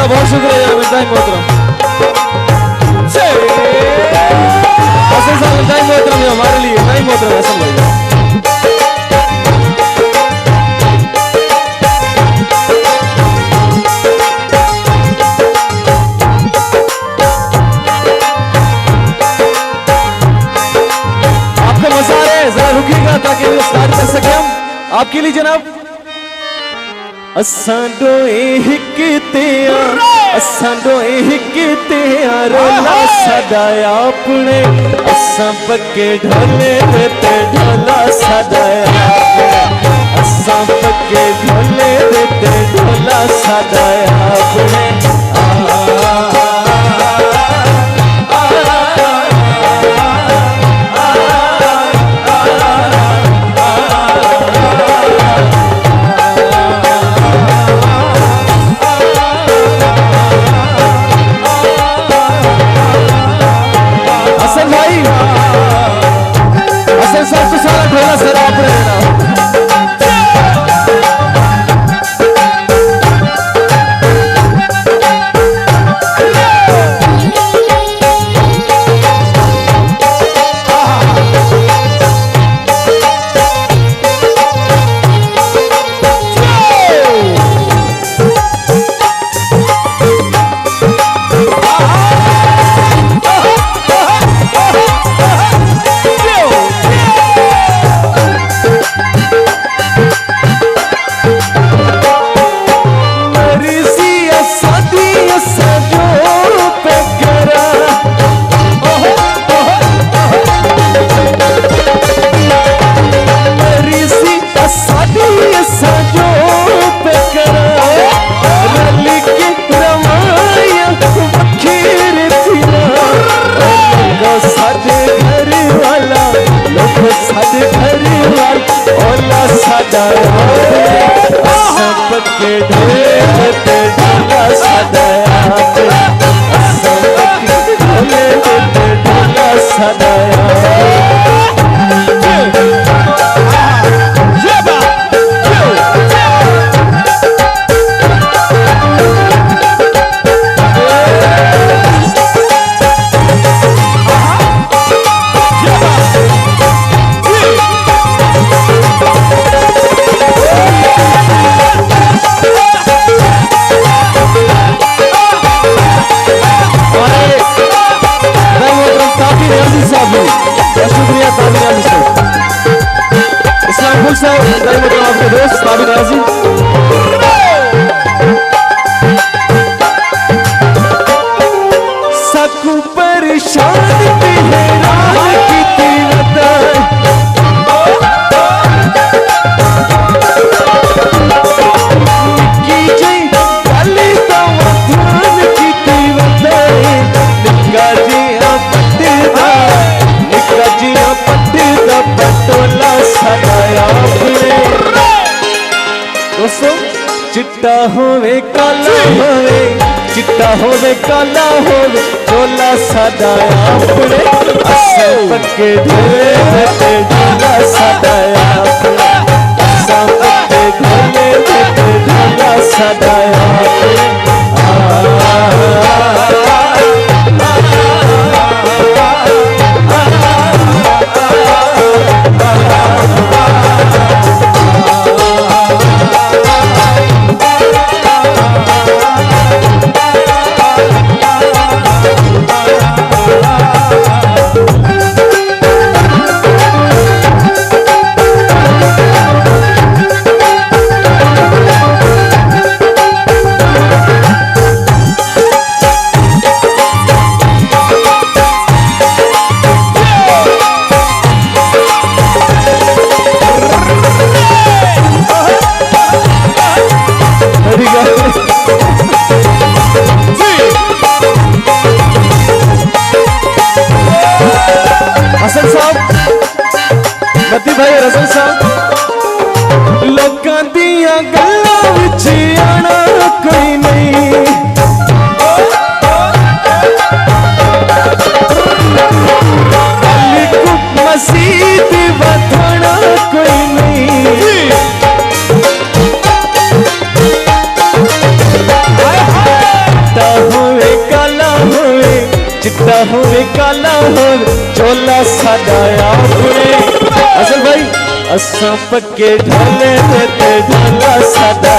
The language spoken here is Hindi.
बहुत शुक्रिया मिठाई मोहतरम। हसन साहब मिठाई मोहतरम है हमारे लिए, मिठाई मोहतरम हसन भाई। आपको मजा आ रहा है, जरा रुकिएगा ताकि स्टार्ट कर सके हम आपके लिए जनाब। असां डोए हिकतिया, असां डोए हिकतिया, रोला सादा अपने, असां पक्के ढोले देते ढोला सादा अपने, असां पक्के ढोले देते ढोला सादा अपने। चिट्टा होवे काला होवे, चिट्टा होवे काला होवे, ढोला सादा अपने, असां पक्के ढोले देते ढोला सादा अपने, असां पक्के ढोले देते ढोला सादा अपने। दिया गल्लां विच आना कोई नहीं। मसीद बथाना कोई नहीं। चिट्टा होवे काला होवे, चिट्टा होवे काला होवे, चोला सादा अपने। असल भाई असा पक्के ढाले ते ढाला सादा